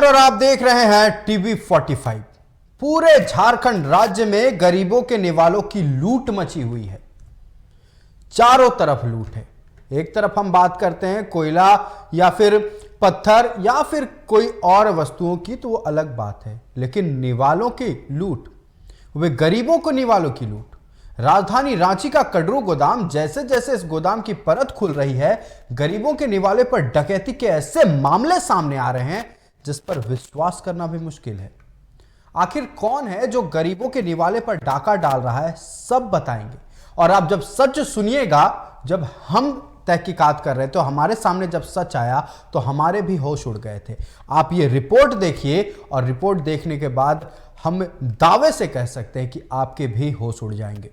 और आप देख रहे हैं टीवी 45। पूरे झारखंड राज्य में गरीबों के निवालों की लूट मची हुई है। चारों तरफ लूट है। एक तरफ हम बात करते हैं कोयला या फिर पत्थर या फिर कोई और वस्तुओं की, तो वो अलग बात है, लेकिन निवालों की लूट, वे गरीबों को निवालों की लूट। राजधानी रांची का कड़रू गोदाम, जैसे जैसे इस गोदाम की परत खुल रही है, गरीबों के निवाले पर डकैती के ऐसे मामले सामने आ रहे हैं जिस पर विश्वास करना भी मुश्किल है। आखिर कौन है जो गरीबों के निवाले पर डाका डाल रहा है, सब बताएंगे। और आप जब सच सुनिएगा, जब हम तहकीकात कर रहे थे तो हमारे सामने जब सच आया तो हमारे भी होश उड़ गए थे। आप ये रिपोर्ट देखिए और रिपोर्ट देखने के बाद हम दावे से कह सकते हैं कि आपके भी होश उड़ जाएंगे।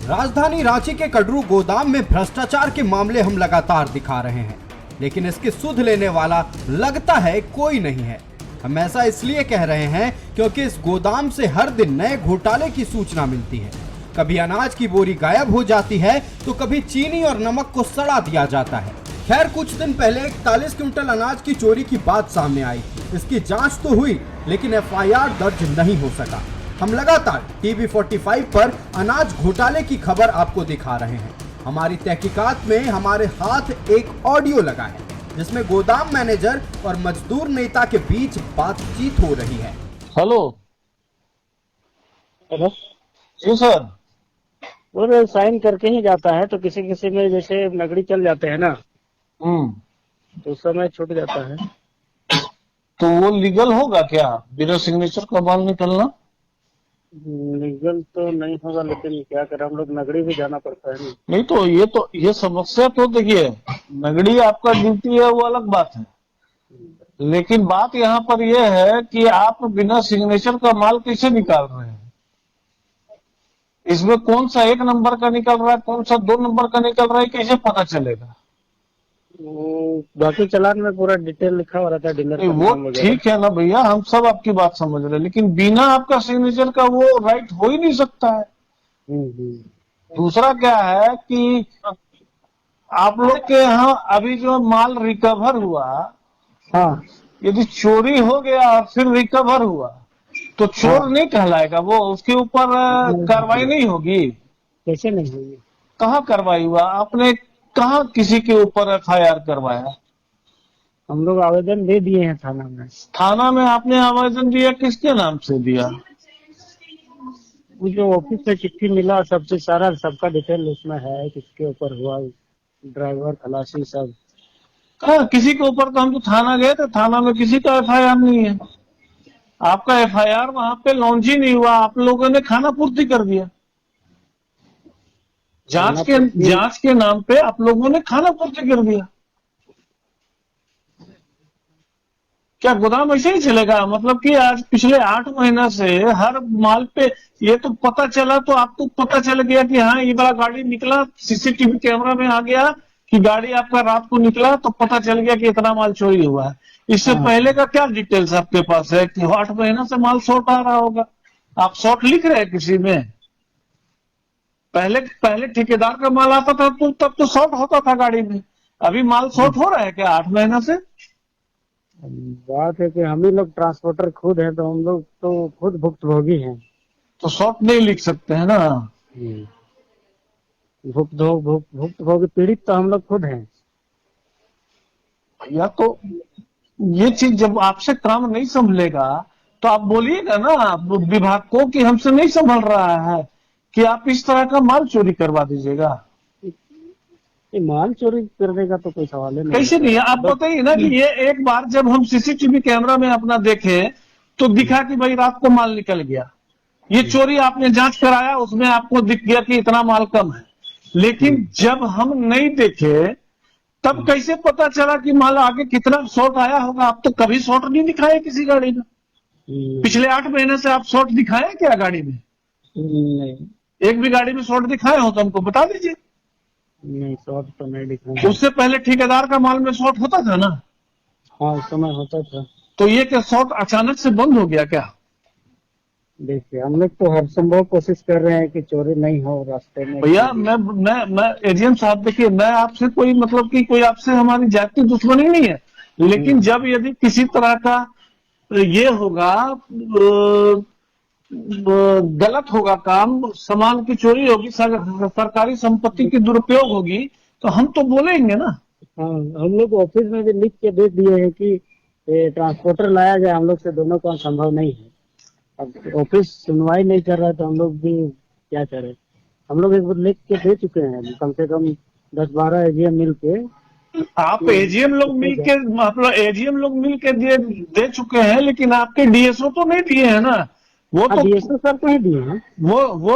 राजधानी रांची के कड़रू गोदाम में भ्रष्टाचार के मामले हम लगातार दिखा रहे हैं, लेकिन इसकी सुध लेने वाला लगता है कोई नहीं है। हम ऐसा इसलिए कह रहे हैं क्योंकि इस गोदाम से हर दिन नए घोटाले की सूचना मिलती है। कभी अनाज की बोरी गायब हो जाती है तो कभी चीनी और नमक को सड़ा दिया जाता है। खैर, कुछ दिन पहले 41 क्विंटल अनाज की चोरी की बात सामने आई। इसकी जांच तो हुई, लेकिन एफआईआर दर्ज नहीं हो सका। हम लगातार टीवी 45 पर अनाज घोटाले की खबर आपको दिखा रहे हैं। हमारी तहकीकात में हमारे हाथ एक ऑडियो लगा है जिसमें गोदाम मैनेजर और मजदूर नेता के बीच बातचीत हो रही है। हेलो हेलो जी सर। और साइन करके ही जाता है, तो किसी किसी में जैसे नगड़ी चल जाते हैं ना, तो उस समय छूट जाता है। तो वो लीगल होगा क्या, बिना सिग्नेचर का माल निकलना? लीगल तो नहीं होगा, लेकिन क्या करें, हम लोग नगड़ी भी जाना पड़ता है। नहीं तो ये समस्या तो देखिए, नगड़ी आपका ड्यूटी है वो अलग बात है, लेकिन बात यहाँ पर यह है कि आप बिना सिग्नेचर का माल कैसे निकाल रहे हैं? इसमें कौन सा 1 नंबर का निकल रहा है, कौन सा 2 नंबर का निकल रहा है, कैसे पता चलेगा? बाकी चालान में पूरा डिटेल लिखा हुआ रहता है, डीलर का वो नाम वगैरह। ठीक है ना भैया, हम सब आपकी बात समझ रहे हैं, लेकिन बिना आपका सिग्नेचर का वो राइट हो ही नहीं सकता है। दूसरा क्या है कि आप लोग के यहाँ अभी जो माल रिकवर हुआ, हाँ, यदि चोरी हो गया और फिर रिकवर हुआ तो चोर नहीं कहलाएगा वो, उसके ऊपर कार्रवाई नहीं होगी? कैसे नहीं होगी? कहाँ कार्रवाई हुआ? आपने कहाँ किसी के ऊपर एफआईआर करवाया? हम लोग आवेदन दे दिए हैं थाना में। थाना में आपने आवेदन दिया, किसके नाम से दिया? वो जो ऑफिस से चिट्ठी मिला, सबसे सारा सबका डिटेल उसमें है, किसके ऊपर हुआ, ड्राइवर, खलासी, सब। कहाँ किसी के ऊपर? तो हम तो थाना गए थे, थाना में किसी का एफआईआर नहीं है। आपका एफआईआर वहां पे लॉन्च ही नहीं हुआ, आप लोगों ने खाना पूर्ति कर दिया। जांच के नाम पे आप लोगों ने खाना पूर्ति कर दिया। क्या गोदाम ऐसे ही चलेगा? मतलब कि आज पिछले 8 महीना से हर माल पे ये तो पता चला, तो आपको पता चल गया कि हाँ ये बड़ा गाड़ी निकला, सीसीटीवी कैमरा में आ गया कि गाड़ी आपका रात को निकला, तो पता चल गया कि इतना माल चोरी हुआ है। इससे पहले का क्या डिटेल्स आपके पास है कि 8 महीना से माल शॉर्ट आ रहा होगा? आप शॉर्ट लिख रहे हैं किसी में? पहले ठेकेदार का माल आता था तो तब तो शॉर्ट होता था गाड़ी में। अभी माल शॉर्ट हो रहा है क्या 8 महीना से? बात है कि हम ही लोग ट्रांसपोर्टर खुद हैं, तो हम लोग तो खुद भुक्तभोगी हैं। तो शॉर्ट नहीं लिख सकते हैं ना? भुक्तभोगी पीड़ित तो हम लोग खुद हैं। या तो ये चीज जब आपसे काम नहीं संभलेगा तो आप बोलिएगा ना विभाग को कि हमसे नहीं संभल रहा है, कि आप इस तरह का माल चोरी करवा दीजिएगा। ये माल चोरी करने का तो कोई सवाल ही नहीं। कैसे नहीं है? आप बताइए ना कि ये एक बार जब हम सीसीटीवी कैमरा में अपना देखे तो दिखा कि भाई रात को माल निकल गया। ये चोरी आपने जांच कराया, उसमें आपको दिख गया कि इतना माल कम है, लेकिन जब हम नहीं देखे तब कैसे पता चला कि माल आगे कितना शॉर्ट आया होगा? आप तो कभी शॉर्ट नहीं दिखाए किसी गाड़ी में। पिछले 8 महीने से आप शॉर्ट दिखाए क्या गाड़ी में? नहीं, एक भी गाड़ी में शॉर्ट दिखाए हो तो हमको बता दीजिए। नहीं, शॉर्ट तो नहीं दिखाया। उससे पहले ठेकेदार का माल में शॉर्ट होता था ना? हाँ, उस समय होता था। तो ये क्या शॉर्ट अचानक से बंद हो गया क्या? देखिए, हम लोग तो हर संभव कोशिश कर रहे हैं कि चोरी नहीं हो रास्ते में। भैया मैं एजेंट साहब, देखिए मैं आपसे कोई मतलब कि कोई आपसे हमारी जाति दुश्मनी नहीं है, लेकिन जब यदि किसी तरह का ये होगा, गलत होगा काम, सामान की चोरी होगी, सरकारी संपत्ति की दुरुपयोग होगी, तो हम तो बोलेंगे ना। हाँ, हम लोग ऑफिस में भी लिख के दे दिए हैं कि ट्रांसपोर्टर लाया जाए, हम लोग से दोनों काम संभव नहीं है। अब ऑफिस सुनवाई नहीं कर रहा है तो हम लोग भी क्या करें। हम लोग एक बार लिख के दे चुके हैं, कम से कम 10-12 एजीएम मिल के। आप एजीएम लोग मिल के, मतलब एजीएम लोग मिल के दे चुके हैं, लेकिन आपके डीएसओ तो नहीं दिए हैं ना। वो तो डीएसओ सर को ही दिए हैं। वो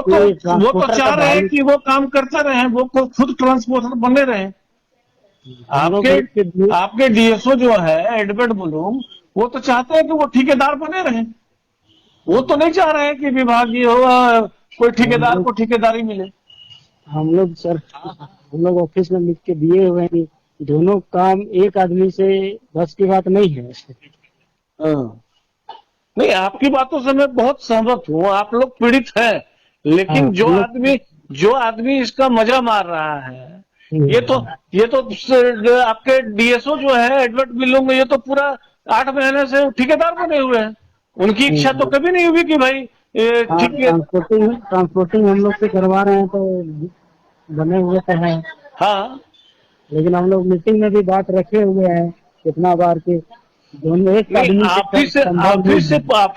तो चाह रहे हैं कि वो काम करते रहे, वो खुद ट्रांसपोर्टर बने रहे। आपके डीएसओ जो है एडवर्ड बुलूम, वो तो चाहते हैं कि वो ठेकेदार बने रहे। वो तो नहीं चाह रहे हैं कि विभागीय हो, कोई ठेकेदार को ठेकेदारी मिले। हम लोग ऑफिस में लिख के दिए हुए हैं। दोनों काम एक आदमी से बस की बात नहीं है। नहीं, आपकी बातों से मैं बहुत सहमत हूँ, आप लोग पीड़ित हैं, लेकिन जो आदमी इसका मजा मार रहा है, ये तो आपके डीएसओ जो है एडवर्ड बिलोंग, ये तो पूरा 8 महीने से ठेकेदार बने हुए हैं। उनकी इच्छा तो कभी नहीं हुई कि भाई ट्रांसपोर्टिंग हम लोग से करवा रहे हैं, तो बने हुए तो हैं। हाँ, लेकिन हम लोग मीटिंग में भी बात रखे हुए हैं कितना बार के दोनों एक आप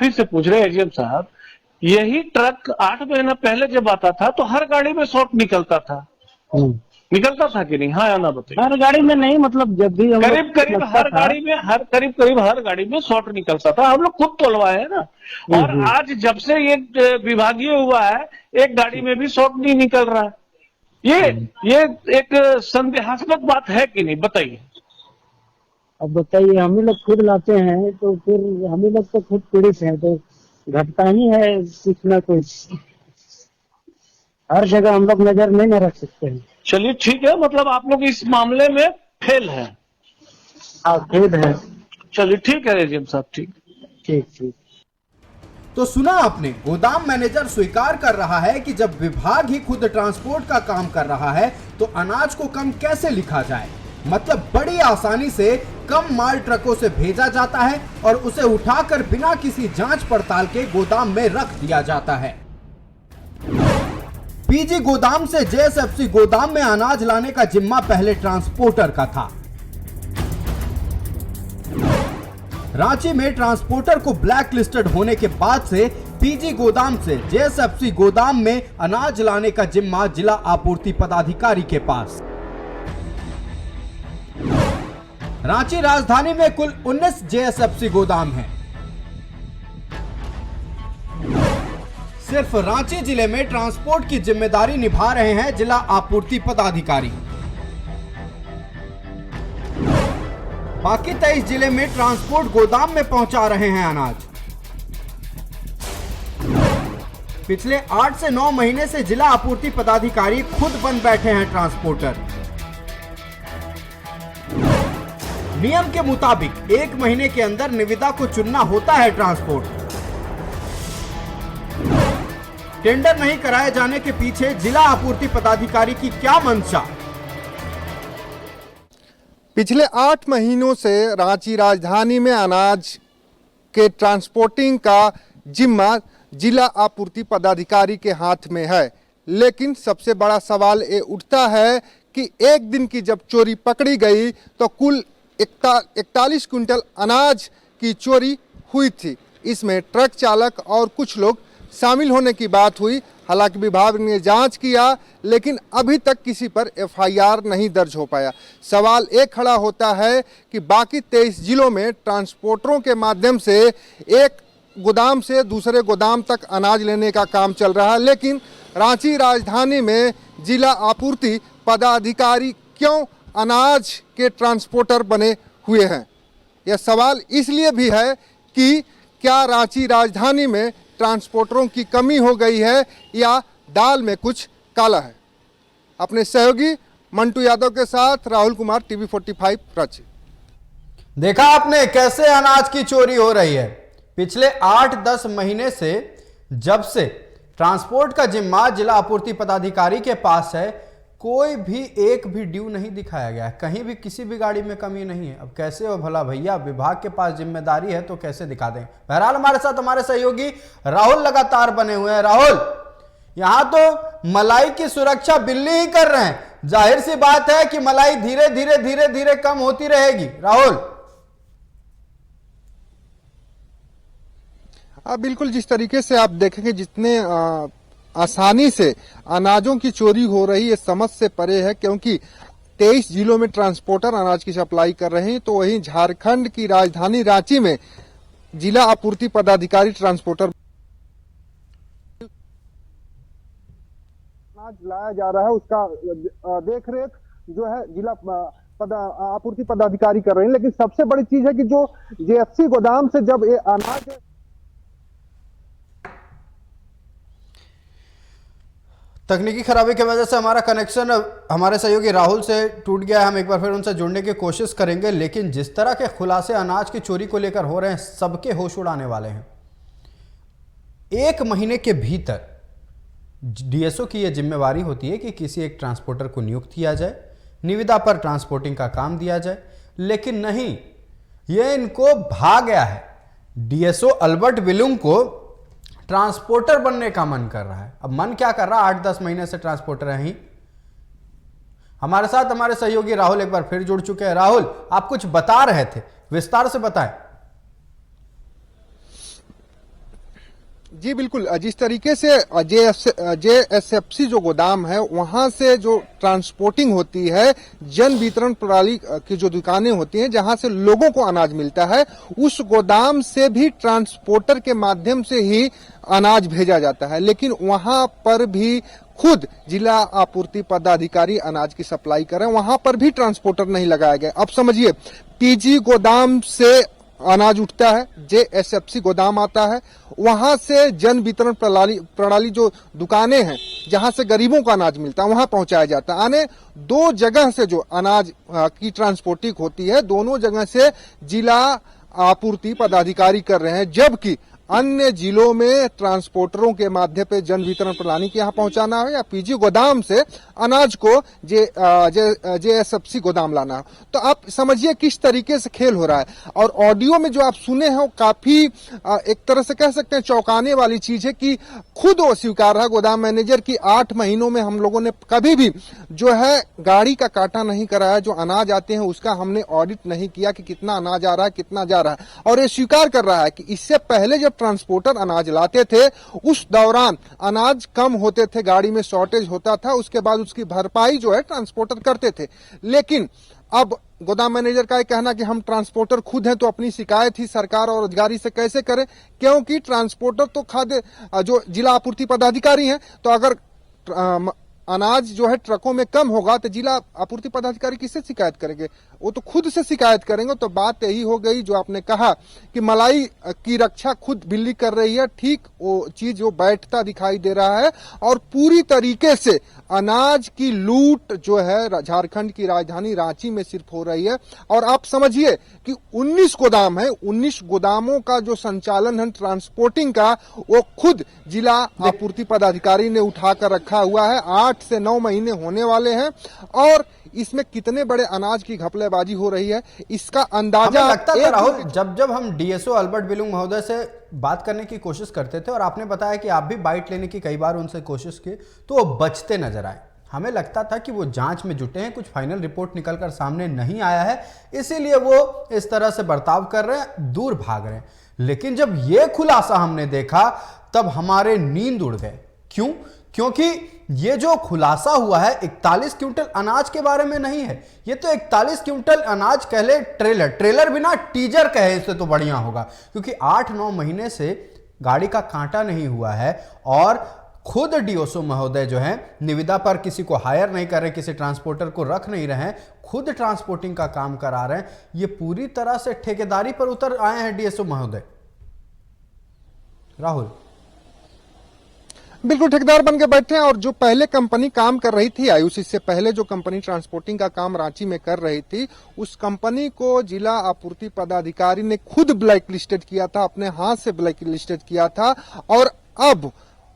ही से पूछ रहे एजीएम साहब, यही ट्रक 8 महीना पहले जब आता था तो हर गाड़ी में शॉर्ट निकलता था कि नहीं? हाँ या ना बताइए। हर गाड़ी में नहीं, मतलब जब भी करीब हर गाड़ी में शॉर्ट निकलता था। हम लोग खुद तोलवाए हैं ना। और आज जब से ये विभागीय हुआ है, एक गाड़ी में भी शॉर्ट नहीं निकल रहा। ये एक संदेहास्पद बात है कि नहीं, बताइए। अब बताइए, हम ही लोग खुद लाते हैं तो फिर हम ही लोग तो खुद पीड़ित हैं, तो घटता ही है कुछ ना कुछ। हर जगह हम लोग नजर नहीं न रख सकते हैं। चलिए ठीक है, मतलब आप लोग इस मामले में फेल है। हाँ, फेल है। चलिए ठीक है एजीएम साहब, ठीक। तो सुना आपने, गोदाम मैनेजर स्वीकार कर रहा है कि जब विभाग ही खुद ट्रांसपोर्ट का काम कर रहा है तो अनाज को कम कैसे लिखा जाए। मतलब बड़ी आसानी से कम माल ट्रकों से भेजा जाता है और उसे उठाकर बिना किसी जांच पड़ताल के गोदाम में रख दिया जाता है। पीजी गोदाम से जेएसएफसी गोदाम में अनाज लाने का जिम्मा पहले ट्रांसपोर्टर का था। रांची में ट्रांसपोर्टर को ब्लैक लिस्टेड होने के बाद से पीजी गोदाम से जेएसएफसी गोदाम में अनाज लाने का जिम्मा जिला आपूर्ति पदाधिकारी के पास। रांची राजधानी में कुल 19 जेएसएफसी गोदाम हैं। सिर्फ रांची जिले में ट्रांसपोर्ट की जिम्मेदारी निभा रहे हैं जिला आपूर्ति पदाधिकारी। बाकी 23 जिले में ट्रांसपोर्ट गोदाम में पहुंचा रहे हैं अनाज। पिछले 8 से 9 महीने से जिला आपूर्ति पदाधिकारी खुद बन बैठे हैं ट्रांसपोर्टर। नियम के मुताबिक 1 महीने के अंदर निविदा को चुनना होता है ट्रांसपोर्ट। टेंडर नहीं कराए जाने के पीछे जिला आपूर्ति पदाधिकारी की क्या मंशा? पिछले 8 महीनों से रांची राजधानी में अनाज के ट्रांसपोर्टिंग का जिम्मा जिला आपूर्ति पदाधिकारी के हाथ में है। लेकिन सबसे बड़ा सवाल ये उठता है कि एक दिन की जब चोरी पकड़ी गई तो कुल 41 क्विंटल अनाज की चोरी हुई थी। इसमें ट्रक चालक और कुछ लोग शामिल होने की बात हुई। हालांकि विभाग ने जांच किया, लेकिन अभी तक किसी पर एफआईआर नहीं दर्ज हो पाया। सवाल एक खड़ा होता है कि बाकी 23 जिलों में ट्रांसपोर्टरों के माध्यम से एक गोदाम से दूसरे गोदाम तक अनाज लेने का काम चल रहा है, लेकिन रांची राजधानी में जिला आपूर्ति पदाधिकारी क्यों अनाज के ट्रांसपोर्टर बने हुए हैं? यह सवाल इसलिए भी है कि क्या रांची राजधानी में ट्रांसपोर्टरों की कमी हो गई है या दाल में कुछ काला है? अपने सहयोगी मंटू यादव के साथ राहुल कुमार, टीवी 45 रांची। देखा आपने कैसे अनाज की चोरी हो रही है। पिछले 8-10 महीने से जब से ट्रांसपोर्ट का जिम्मा जिला आपूर्ति पदाधिकारी के पास है, कोई भी एक भी ड्यू नहीं दिखाया गया है, कहीं भी किसी भी गाड़ी में कमी नहीं है। अब कैसे हो भला भैया, विभाग के पास जिम्मेदारी है तो कैसे दिखा दें। बहरहाल हमारे साथ हमारे सहयोगी राहुल लगातार बने हुए हैं। राहुल, यहां तो मलाई की सुरक्षा बिल्ली ही कर रहे हैं, जाहिर सी बात है कि मलाई धीरे धीरे धीरे धीरे कम होती रहेगी। राहुल, बिल्कुल, जिस तरीके से आप देखेंगे जितने आसानी से अनाजों की चोरी हो रही है समझ से परे है, क्योंकि 23 जिलों में ट्रांसपोर्टर अनाज की सप्लाई कर रहे हैं, तो वहीं झारखंड की राजधानी रांची में जिला आपूर्ति पदाधिकारी ट्रांसपोर्टर अनाज लाया जा रहा है, उसका देखरेख जो है जिला आपूर्ति पदाधिकारी कर रहे हैं। लेकिन सबसे बड़ी चीज है कि जो जेएफसी गोदाम से जब ये अनाज तकनीकी खराबी की वजह से हमारा कनेक्शन हमारे सहयोगी राहुल से टूट गया है। हम एक बार फिर उनसे जुड़ने की कोशिश करेंगे, लेकिन जिस तरह के खुलासे अनाज की चोरी को लेकर हो रहे हैं, सबके होश उड़ाने वाले हैं। 1 महीने के भीतर डीएसओ की यह जिम्मेवारी होती है कि किसी एक ट्रांसपोर्टर को नियुक्त किया जाए, निविदा पर ट्रांसपोर्टिंग का काम दिया जाए, लेकिन नहीं, यह इनको भा गया है। डीएसओ अल्बर्ट विलुंग को ट्रांसपोर्टर बनने का मन कर रहा है। अब मन क्या कर रहा है, 8-10 महीने से ट्रांसपोर्टर हैं ही। हमारे साथ हमारे सहयोगी राहुल एक बार फिर जुड़ चुके हैं। राहुल, आप कुछ बता रहे थे, विस्तार से बताएं। जी बिल्कुल, जिस तरीके से जेएसएफसी जो गोदाम है वहां से जो ट्रांसपोर्टिंग होती है, जन वितरण प्रणाली की जो दुकानें होती हैं जहां से लोगों को अनाज मिलता है, उस गोदाम से भी ट्रांसपोर्टर के माध्यम से ही अनाज भेजा जाता है। लेकिन वहां पर भी खुद जिला आपूर्ति पदाधिकारी अनाज की सप्लाई कर रहे हैं, वहां पर भी ट्रांसपोर्टर नहीं लगाया गया। अब समझिए, पीजी गोदाम से अनाज उठता है, जेएसएफसी गोदाम आता है, वहां से जन वितरण प्रणाली जो दुकानें हैं जहां से गरीबों को अनाज मिलता है वहां पहुंचाया जाता है। यानी 2 जगह से जो अनाज की ट्रांसपोर्टिंग होती है, दोनों जगह से जिला आपूर्ति पदाधिकारी कर रहे हैं, जबकि अन्य जिलों में ट्रांसपोर्टरों के माध्यम पे जन वितरण प्रणाली के यहाँ पहुंचाना है या पीजी गोदाम से अनाज को जेएसएफसी गोदाम लाना है। तो आप समझिए किस तरीके से खेल हो रहा है। और ऑडियो में जो आप सुने हैं वो काफी एक तरह से कह सकते हैं चौंकाने वाली चीज है कि खुद वो स्वीकार रहा गोदाम मैनेजर की 8 महीनों में हम लोगों ने कभी भी जो है गाड़ी का काटा नहीं कराया, जो अनाज आते हैं उसका हमने ऑडिट नहीं किया कि कितना अनाज आ रहा है, कितना जा रहा है। और ये स्वीकार कर रहा है कि इससे पहले जब ट्रांसपोर्टर अनाज लाते थे उस दौरान अनाज कम होते थे, गाड़ी में शॉर्टेज होता था, उसके बाद उसकी भरपाई जो है ट्रांसपोर्टर करते थे। लेकिन अब गोदाम मैनेजर का कहना कि हम ट्रांसपोर्टर खुद हैं तो अपनी शिकायत ही सरकार और अधिकारी से कैसे करें, क्योंकि ट्रांसपोर्टर तो खाद्य जो जिला आपूर्ति पदाधिकारी हैं, तो अगर अनाज जो है ट्रकों में कम होगा तो जिला आपूर्ति पदाधिकारी किससे शिकायत करेंगे, वो तो खुद से शिकायत करेंगे। तो बात यही हो गई जो आपने कहा कि मलाई की रक्षा खुद बिल्ली कर रही है, ठीक वो चीज वो बैठता दिखाई दे रहा है। और पूरी तरीके से अनाज की लूट जो है झारखंड की राजधानी रांची में सिर्फ हो रही है। और आप समझिए कि 19 गोदाम है, 19 गोदामों का जो संचालन है ट्रांसपोर्टिंग का, वो खुद जिला आपूर्ति पदाधिकारी ने उठाकर रखा हुआ है। 8 से 9 महीने होने वाले हैं और इसमें कितने बड़े अनाज की घपलेबाजी हो रही है इसका अंदाजा लगता था। राहुल, जब हम डीएसओ अल्बर्ट विलुंग महोदय से बात करने की कोशिश करते थे और आपने बताया कि आप भी बाइट लेने की कई बार उनसे कोशिश की, तो वो बचते नजर आए। हमें लगता था कि वो जांच में जुटे हैं, कुछ फाइनल रिपोर्ट निकलकर सामने नहीं आया है, इसीलिए वो इस तरह से बर्ताव कर रहे हैं, दूर भाग रहे हैं। लेकिन जब ये खुलासा हमने देखा तब हमारे नींद उड़ गए। क्यों? क्योंकि ये जो खुलासा हुआ है 41 क्विंटल अनाज के बारे में नहीं है, ये तो 41 क्विंटल अनाज कह ले ट्रेलर बिना टीजर कहे इससे तो बढ़िया होगा, क्योंकि 8-9 महीने से गाड़ी का कांटा नहीं हुआ है और खुद डीएसओ महोदय जो है निविदा पर किसी को हायर नहीं कर रहे, किसी ट्रांसपोर्टर को रख नहीं रहे हैं, खुद ट्रांसपोर्टिंग का काम करा रहे हैं। ये पूरी तरह से ठेकेदारी पर उतर आए हैं डीएसओ महोदय। राहुल, बिल्कुल ठेकेदार बन के बैठे हैं। और जो पहले कंपनी काम कर रही थी आयुष, इससे पहले जो कंपनी ट्रांसपोर्टिंग का काम रांची में कर रही थी, उस कंपनी को जिला आपूर्ति पदाधिकारी ने खुद ब्लैक लिस्टेड किया था, अपने हाथ से ब्लैक लिस्टेड किया था। और अब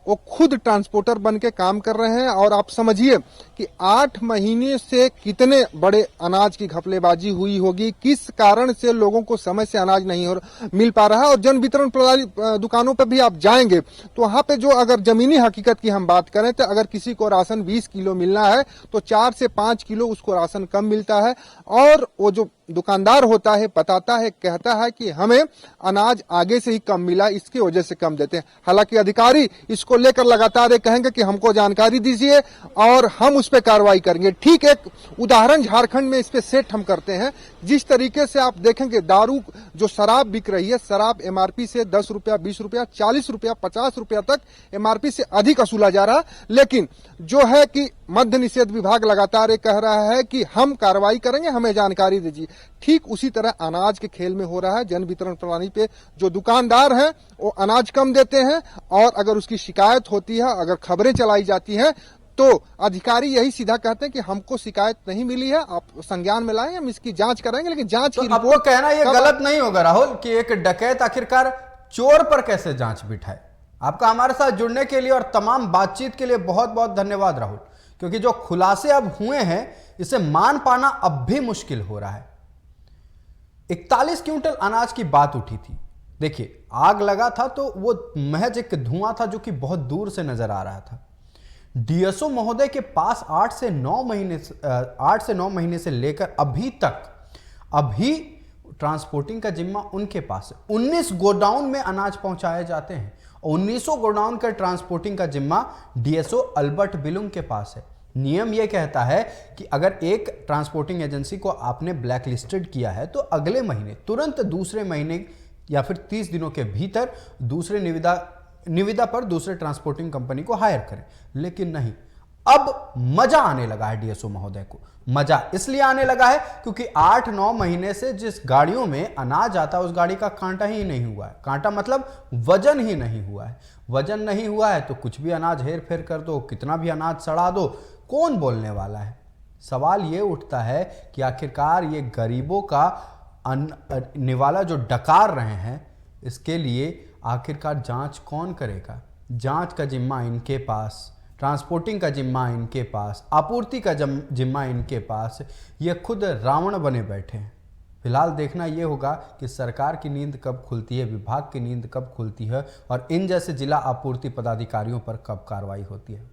वो खुद ट्रांसपोर्टर बन के काम कर रहे हैं। और आप समझिए कि 8 महीने से कितने बड़े अनाज की घपलेबाजी हुई होगी, किस कारण से लोगों को समय से अनाज नहीं मिल पा रहा है। और जन वितरण प्रणाली दुकानों पर भी आप जाएंगे तो वहां पे जो अगर जमीनी हकीकत की हम बात करें तो अगर किसी को राशन 20 किलो मिलना है तो 4 से 5 किलो उसको राशन कम मिलता है। और वो जो दुकानदार होता है बताता है, कहता है कि हमें अनाज आगे से ही कम मिला, इसकी वजह से कम देते हैं। हालांकि अधिकारी इसको लेकर लगातार कहेंगे कि हमको जानकारी दीजिए और हम उस पर कार्रवाई करेंगे। ठीक एक उदाहरण झारखंड में इस पे सेट हम करते हैं। जिस तरीके से आप देखेंगे दारू जो शराब बिक रही है, शराब एमआरपी से 10 रुपया, 20 रुपया, 40 रुपया, 50 रुपया तक एमआरपी से अधिक वसूला जा रहा। लेकिन जो है कि मद्य निषेध विभाग लगातार कह रहा है कि हम कार्रवाई करेंगे, हमें जानकारी दीजिए। ठीक उसी तरह अनाज के खेल में हो रहा है। जन वितरण प्रणाली पे जो दुकानदार हैं वो अनाज कम देते हैं और अगर उसकी शिकायत होती है, अगर खबरें चलाई जाती हैं तो अधिकारी यही सीधा कहते हैं कि हमको शिकायत नहीं मिली है, आप संज्ञान में लाएं, हम इसकी जांच करेंगे। लेकिन जांच की आपको रिपोर्ट कहना ये गलत नहीं होगा राहुल कि एक डकैत आखिरकार चोर पर कैसे जांच बिठाए। आपका हमारे साथ जुड़ने के लिए और तमाम बातचीत के लिए बहुत बहुत धन्यवाद राहुल, क्योंकि जो खुलासे अब हुए हैं इसे मान पाना अब भी मुश्किल हो रहा है। 41 क्विंटल अनाज की बात उठी थी। देखिए आग लगा था तो वो महज एक धुआं था जो कि बहुत दूर से नजर आ रहा था। डीएसओ महोदय के पास 8 से 9 महीने से लेकर अभी ट्रांसपोर्टिंग का जिम्मा उनके पास है। 19 गोडाउन में अनाज पहुंचाए जाते हैं और 1900 गोडाउन का ट्रांसपोर्टिंग का जिम्मा डीएसओ अल्बर्ट बिलुंग के पास है। नियम यह कहता है कि अगर एक ट्रांसपोर्टिंग एजेंसी को आपने ब्लैक लिस्टेड किया है तो अगले महीने तुरंत दूसरे महीने या फिर 30 दिनों के भीतर दूसरे निविदा पर दूसरे ट्रांसपोर्टिंग कंपनी को हायर करें। लेकिन नहीं, अब मजा आने लगा है डीएसओ महोदय को। मजा इसलिए आने लगा है क्योंकि 8-9 महीने से जिस गाड़ियों में अनाज आता है उस गाड़ी का कांटा ही नहीं हुआ है। कांटा मतलब वजन ही नहीं हुआ है। वजन नहीं हुआ है तो कुछ भी अनाज हेर फेर कर दो, कितना भी अनाज सड़ा दो, कौन बोलने वाला है। सवाल यह उठता है कि आखिरकार ये गरीबों का निवाला जो डकार रहे हैं इसके लिए आखिरकार जांच कौन करेगा। जांच का जिम्मा इनके पास, ट्रांसपोर्टिंग का जिम्मा इनके पास, आपूर्ति का जिम्मा इनके पास। ये खुद रावण बने बैठे हैं। फिलहाल देखना यह होगा कि सरकार की नींद कब खुलती है, विभाग की नींद कब खुलती है और इन जैसे जिला आपूर्ति पदाधिकारियों पर कब कार्रवाई होती है।